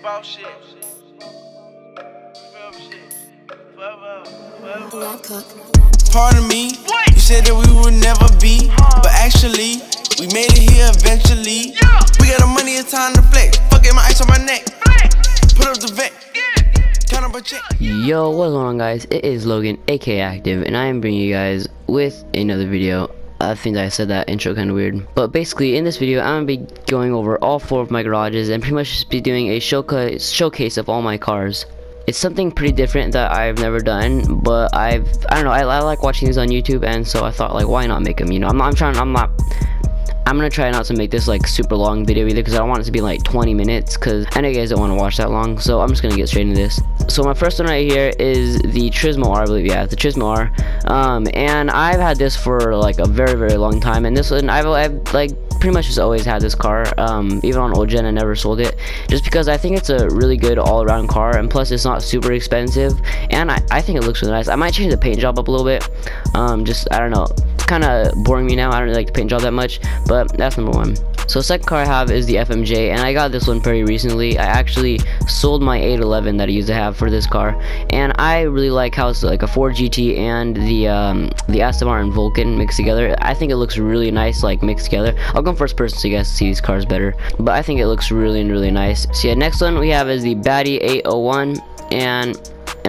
boss shit. Real shit. Forever. Pardon me, you said that we would never be, but actually, we made it here eventually. We got the money, it's time to flex. Fuck it, my ice on my neck. Put up the vet. Count up a check. Yo, what's going on, guys? It is Logan, aka Active, and I am bringing you guys with another video. I think I said that intro kind of weird, but basically in this video I'm gonna be going over all 4 of my garages and pretty much just be doing a showcase of all my cars. It's something pretty different that I've never done, but I don't know, I like watching these on YouTube, and so I thought, like, why not make them? You know, I'm gonna try not to make this like super long video either, because I don't want it to be like 20 minutes, because I know you guys don't want to watch that long. So I'm just gonna get straight into this. So my first one right here is the Turismo R, I believe. Yeah, the Turismo R. And I've had this for like a very long time, and this one I've like pretty much just always had this car. Even on old gen I never sold it, just because I think it's a really good all-around car, and plus it's not super expensive, and I think it looks really nice. I might change the paint job up a little bit. Just, I don't know, it's kind of boring me now. I don't really like the paint job that much, but that's number 1. So second car I have is the FMJ, and I got this one very recently. I actually sold my 811 that I used to have for this car, and I really like how it's like a Ford GT and the Aston Martin Vulcan mixed together. I think it looks really nice, like mixed together. I'll go first person so you guys see these cars better, but I think it looks really nice. So yeah, next one we have is the Batty 801, and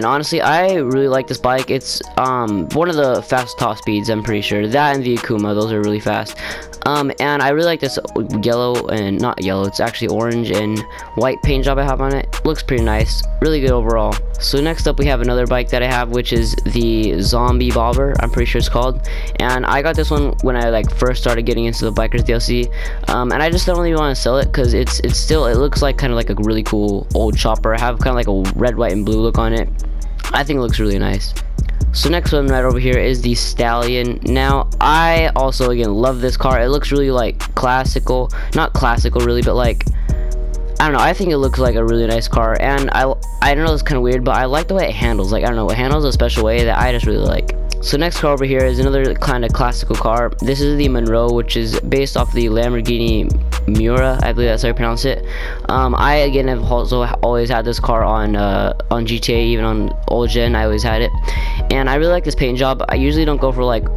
honestly I really like this bike. It's one of the fast top speeds, I'm pretty sure. That and the Akuma, those are really fast. And I really like this yellow, and not yellow, it's actually orange and white paint job I have on it. Looks pretty nice, really good overall. So next up we have another bike that I have, which is the Zombie Bobber, I'm pretty sure it's called. And I got this one when I like first started getting into the Bikers DLC, and I just don't really want to sell it, because it looks like kind of like a really cool old chopper. I have kind of like a red, white, and blue look on it. I think it looks really nice. So next one right over here is the Stallion. Now I also again love this car. It looks really like classical, not classical really, but like, I don't know, I think it looks like a really nice car, and I know it's kind of weird, but I like the way it handles. Like, I don't know, it handles a special way that I just really like. So next car over here is another kind of classical car. This is the Monroe, which is based off the Lamborghini Miura, I believe that's how you pronounce it. I again have also always had this car on GTA, even on old gen I always had it, and I really like this paint job. I usually don't go for like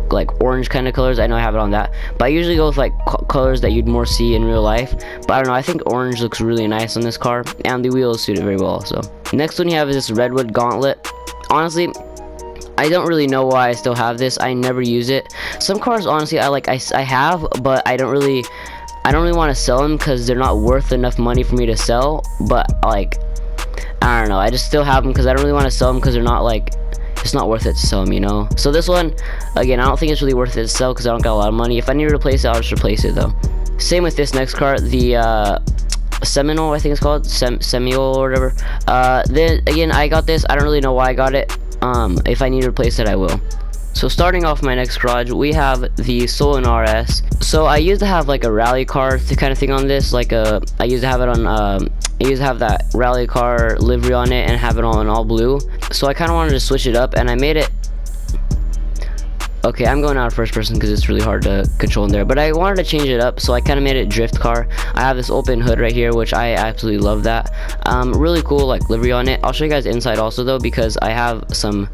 orange kind of colors. I know I have it on that, but I usually go with like colors that you'd more see in real life. But I don't know, I think orange looks really nice on this car, and the wheels suit it very well. So next one you have is this Redwood Gauntlet. Honestly, I don't really know why I still have this. I never use it. Some cars, honestly, I have, but I don't really want to sell them, because they're not worth enough money for me to sell. But like, I don't know, I just still have them because I don't really want to sell them, because they're not like, it's not worth it to sell them, you know. So this one, again, I don't think it's really worth it to sell, because I don't got a lot of money. If I need to replace it, I'll just replace it though. Same with this next car, the Seminole, I think it's called, Semio or whatever. Then again, I got this. I don't really know why I got it. If I need to replace it, I will. So starting off my next garage, we have the Solon RS. So I used to have like a rally car kind of thing on this, like I used to have it on I used to have that rally car livery on it and have it on all blue. So I kind of wanted to switch it up, and I made it. Okay, I'm going out of first person because it's really hard to control in there, but I wanted to change it up, so I kind of made it drift car. I have this open hood right here, which I absolutely love that. Really cool like livery on it. I'll show you guys inside also though, because I have some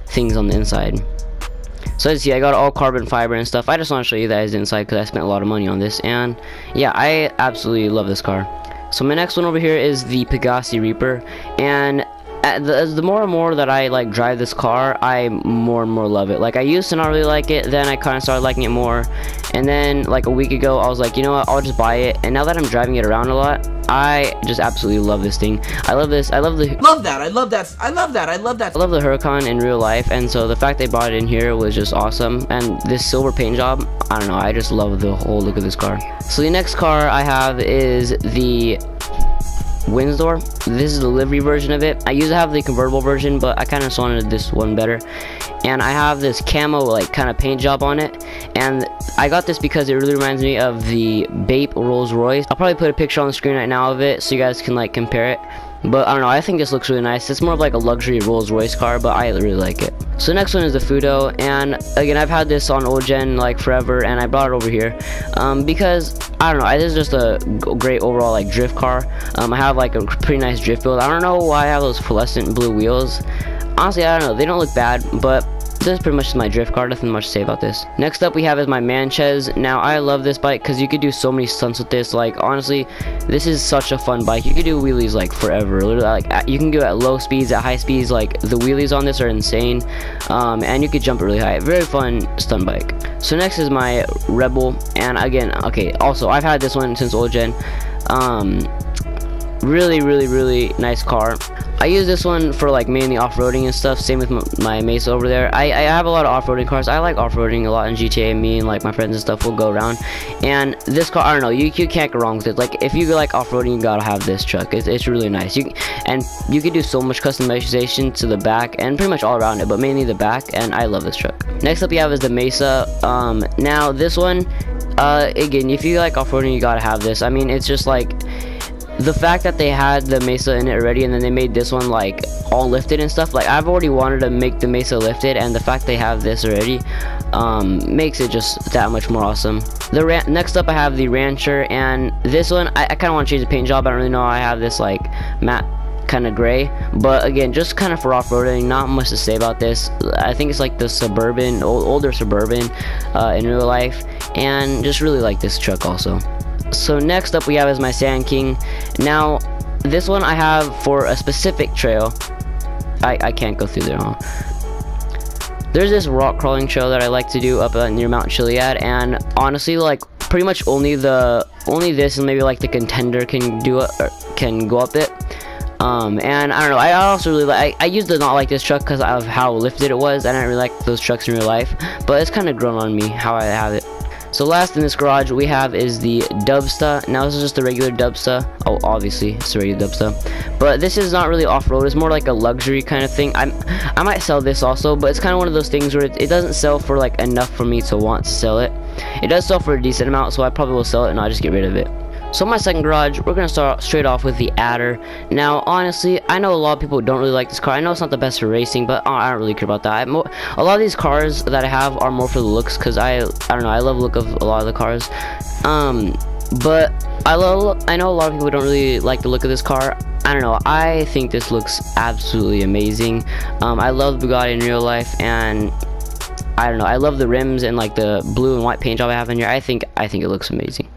things on the inside. So as you see, I got all carbon fiber and stuff. I just want to show you guys the inside, because I spent a lot of money on this, and yeah, I absolutely love this car. So my next one over here is the Pegassi Reaper, and the more and more that I like drive this car, I more and more love it. Like, I used to not really like it, then I kind of started liking it more, and then like a week ago I was like, you know what, I'll just buy it. And now that I'm driving it around a lot, I just absolutely love this thing. I love the Huracan in real life, and so the fact they brought it in here was just awesome. And this silver paint job, I don't know, I just love the whole look of this car. So the next car I have is the Windsor. This is the livery version of it. I used to have the convertible version, but I kind of wanted this one better. And I have this camo like kind of paint job on it, and I got this because it really reminds me of the Bape Rolls Royce. I'll probably put a picture on the screen right now of it so you guys can like compare it. But I don't know, I think this looks really nice. It's more of like a luxury Rolls Royce car, but I really like it. So next one is the Fudo, and again, I've had this on old gen like forever, and I brought it over here because I don't know, this is just a great overall like drift car. I have like a pretty nice drift build. I don't know why I have those fluorescent blue wheels. Honestly, I don't know, they don't look bad, but this is pretty much my drift car. Nothing much to say about this. Next up we have is my Manchez. Now I love this bike because you could do so many stunts with this. Like honestly, this is such a fun bike. You could do wheelies like forever. Literally, like you can go at low speeds, at high speeds. Like the wheelies on this are insane, and you could jump really high. Very fun stunt bike. So next is my Rebel, and again, okay. Also, I've had this one since old gen. Really nice car. I use this one for like mainly off-roading and stuff. Same with my Mesa over there. I have a lot of off-roading cars. I like off-roading a lot in GTA. Me and like my friends and stuff will go around, and this car, I don't know, you can't go wrong with it. Like if you like off-roading, you gotta have this truck. It's really nice. You can do so much customization to the back and pretty much all around it, but mainly the back, and I love this truck. Next up we have is the Mesa. Now this one, again, if you like off-roading, you gotta have this. I mean, it's just like the fact that they had the Mesa in it already, and then they made this one like all lifted and stuff. Like I've already wanted to make the Mesa lifted, and the fact they have this already makes it just that much more awesome. Next up I have the Rancher, and this one I kind of want to change the paint job. I don't really know. I have this like matte kind of gray, but again, just kind of for off-roading. Not much to say about this. I think it's like the Suburban, older Suburban in real life, and just really like this truck also. So next up we have is my Sand King. Now this one I have for a specific trail. I can't go through there, huh? There's this rock crawling trail that I like to do up near Mount Chiliad, and honestly, like pretty much only this and maybe like the Contender can do it, or can go up it. And I don't know, I also really like, I used to not like this truck because of how lifted it was. I didn't really like those trucks in real life, but it's kind of grown on me how I have it. So last in this garage we have is the Dubsta. Now this is just the regular Dubsta. Oh, obviously it's the regular Dubsta, but this is not really off-road. It's more like a luxury kind of thing. I might sell this also, but it's kind of one of those things where it doesn't sell for like enough for me to want to sell it. It does sell for a decent amount, so I probably will sell it and I'll just get rid of it. So my second garage, we're gonna start straight off with the Adder. Now honestly, I know a lot of people don't really like this car. I know it's not the best for racing, but I don't really care about that. A lot of these cars that I have are more for the looks, because I don't know, I love the look of a lot of the cars. But I know a lot of people don't really like the look of this car. I don't know, I think this looks absolutely amazing. I love Bugatti in real life, and I don't know, I love the rims and like the blue and white paint job I have in here. I think it looks amazing.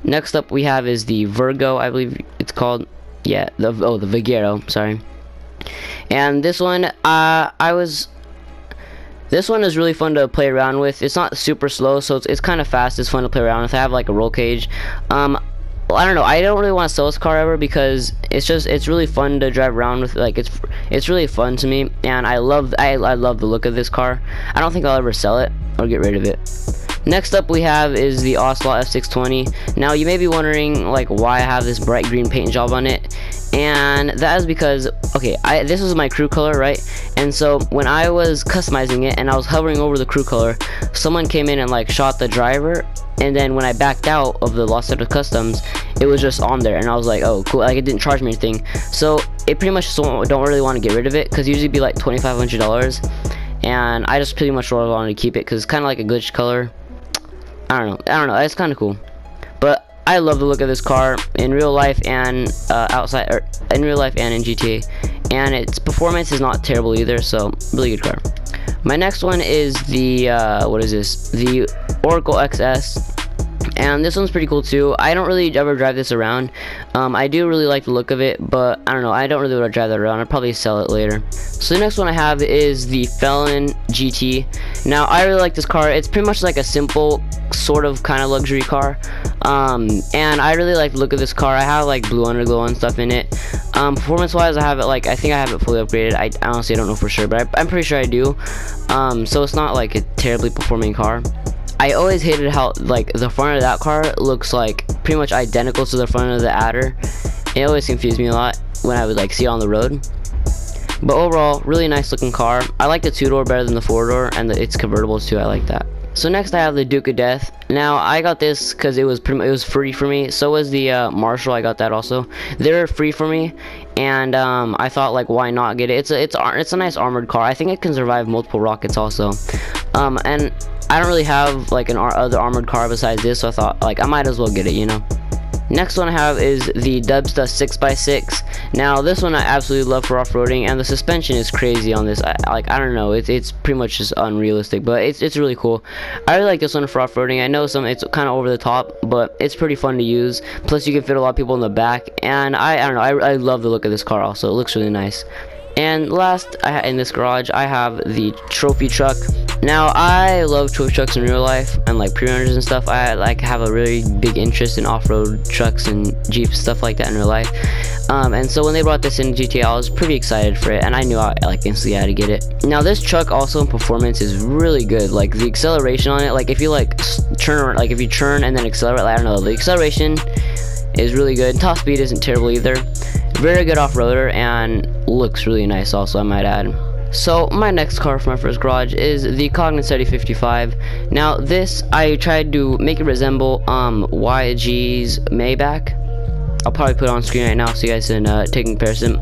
Next up we have is the Virgo, I believe it's called. Yeah, the Vigero, sorry. And this one, this one is really fun to play around with. It's not super slow, so it's kind of fast. It's fun to play around with. I have like a roll cage. Well, I don't know, I don't really want to sell this car ever because it's really fun to drive around with. Like it's really fun to me, and I love the look of this car. I don't think I'll ever sell it or get rid of it. Next up we have is the Ocelot F620. Now you may be wondering like why I have this bright green paint job on it, and that is because, okay, this was my crew color, right? And so when I was customizing it and I was hovering over the crew color, someone came in and like shot the driver, and then when I backed out of the Los Santos Customs, it was just on there, and I was like, oh cool, like it didn't charge me anything. So it pretty much don't really want to get rid of it, because usually it'd be like $2,500, and I just pretty much wanted to keep it because it's kind of like a glitch color. I don't know, it's kind of cool. But I love the look of this car in real life and outside, or in real life and in GTA, and its performance is not terrible either, so really good car. My next one is the what is this, the Oracle XS, and this one's pretty cool too. I don't really ever drive this around. I do really like the look of it, but I don't know, I don't really want to drive that around. I'll probably sell it later. So the next one I have is the Felon GT. Now I really like this car. It's pretty much like a simple sort of kind of luxury car, and I really like the look of this car. I have like blue underglow and stuff in it. Performance wise, I have it like, I think I have it fully upgraded. I honestly don't know for sure, but I'm pretty sure I do. So it's not like a terribly performing car. I always hated how like the front of that car looks like pretty much identical to the front of the Adder. It always confused me a lot when I would like see it on the road. But overall, really nice looking car. I like the 2-door better than the 4-door, and it's convertible too. I like that. So next I have the Duke of Death. Now I got this because it was free for me. So was the Marshall. I got that also. They're free for me, and I thought, like, why not get it? It's a nice armored car. I think it can survive multiple rockets also. And I don't really have like an other armored car besides this, so I thought, like, I might as well get it, you know. Next one I have is the Dubsta 6x6. Now this one I absolutely love for off-roading, and the suspension is crazy on this. I don't know, it's pretty much just unrealistic, but it's really cool. I really like this one for off-roading. I know it's kind of over the top, but it's pretty fun to use. Plus you can fit a lot of people in the back, and I don't know, I love the look of this car also. It looks really nice. And last, in this garage, I have the trophy truck. Now, I love trophy trucks in real life, and like pre-runners and stuff. I like have a really big interest in off-road trucks and Jeeps, stuff like that in real life. And so when they brought this in GTA, I was pretty excited for it, and I knew I like instantly had to get it. Now, this truck also in performance is really good. Like the acceleration on it, like if you like turn, like if you turn and then accelerate, like, I don't know, the acceleration is really good. Top speed isn't terrible either. Very good off-roader, and looks really nice also, I might add. So my next car for my first garage is the Cognoscenti 55. Now this, I tried to make it resemble YG's Maybach. I'll probably put it on screen right now so you guys can take a comparison.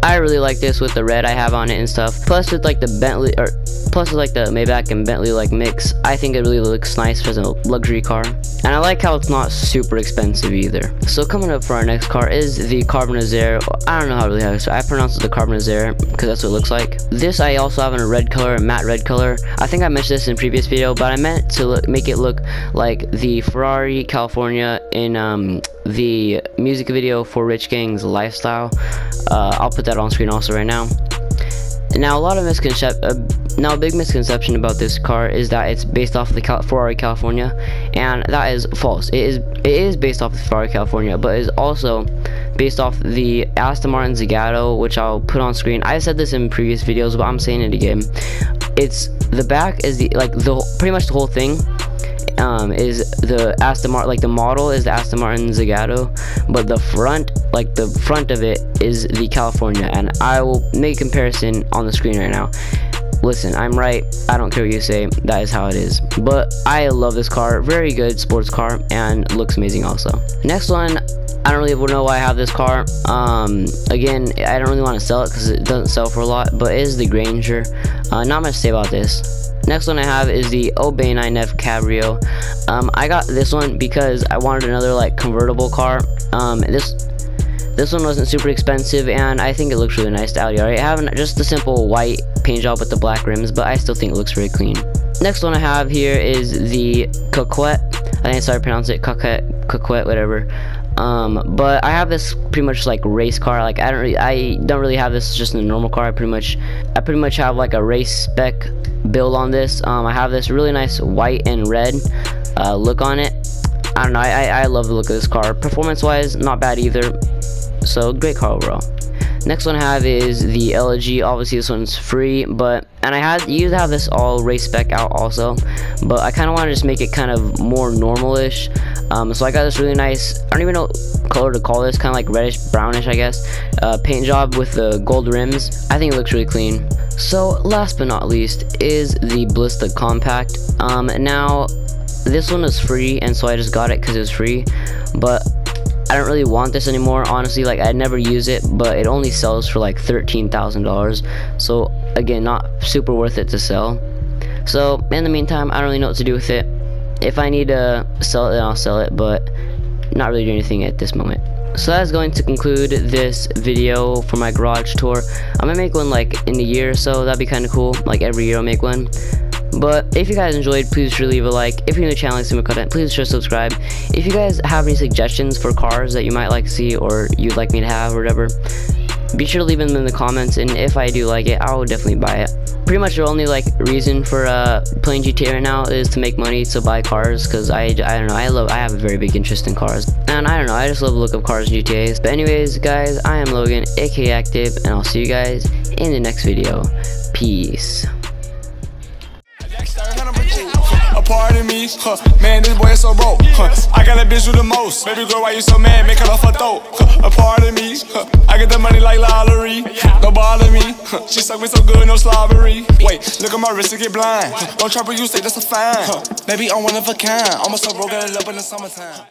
I really like this with the red I have on it and stuff. Plus with like the Bentley, or plus with like the Maybach and Bentley like mix, I think it really looks nice as a luxury car. And I like how it's not super expensive either. So coming up for our next car is the Carbonazire. I don't know how to really have it, so I pronounce it the Carbonazire because that's what it looks like. This I also have in a red color, a matte red color. I think I mentioned this in a previous video, but I meant to make it look like the Ferrari California in the music video for Rich Gang's Lifestyle. I'll put that on screen also right now. Now, a big misconception about this car is that it's based off of the Ferrari California, and that is false. It is based off the Ferrari California, but it is also based off the Aston Martin Zagato, which I'll put on screen. I said this in previous videos, but I'm saying it again. It's the back is pretty much the whole thing. Is the Aston Martin, like the model is the Aston Martin Zagato, but the front, like the front of it is the California, and I will make a comparison on the screen right now. Listen, I'm right, I don't care what you say, that is how it is. But I love this car, very good sports car, and looks amazing also. Next one, I don't really know why I have this car. Again, I don't really want to sell it because it doesn't sell for a lot, but it is the Granger. Not much to say about this. Next one I have is the Obey 9F Cabrio. I got this one because I wanted another like convertible car. This one wasn't super expensive, and I think it looks really nice. The Audi R8. I have just a simple white paint job with the black rims, but I still think it looks very clean. Next one I have here is the Coquette. I think that's how I pronounce it, Coquette, whatever. But I have this pretty much like race car. Like I don't really have this just in a normal car. I pretty much have like a race spec build on this. I have this really nice white and red look on it. I don't know, I love the look of this car. Performance wise, not bad either, so great car overall. Next one I have is the LG. Obviously this one's free, and I used to have this all race spec out also, but I kind of want to just make it kind of more normal-ish. So I got this really nice, I don't even know what color to call this, kind of like reddish brownish I guess, paint job with the gold rims. I think it looks really clean. So last but not least is the Blista Compact. Now this one is free, and so I just got it because it was free, but I don't really want this anymore, honestly. Like I never use it, but it only sells for like $13,000, so again, not super worth it to sell. So in the meantime, I don't really know what to do with it. If I need to sell it, then I'll sell it, but not really doing anything at this moment. So that's going to conclude this video for my garage tour. I'm gonna make one like in a year or so. That'd be kind of cool. Like every year I'll make one. But if you guys enjoyed, please sure leave a like. If you're new to the channel and see more content, please sure subscribe. If you guys have any suggestions for cars that you might like to see or you'd like me to have or whatever, be sure to leave them in the comments, and if I do like it, I will definitely buy it. Pretty much the only like reason for playing GTA right now is to make money to buy cars, because I don't know, I have a very big interest in cars, and I don't know, I just love the look of cars in GTAs. But anyways guys, I am Logan, aka Active, and I'll see you guys in the next video. Peace. A part of me, man, this boy is so broke, I got a bitch with the most. Baby girl, why you so mad? Make her off her throat. A part of me, I get the money like lottery. Don't bother me, she suck me so good, no slobbery. Wait, look at my wrist to get blind. Don't try to you say that's a fine. Baby, I'm one of a kind. Almost so broke, got it up in the summertime.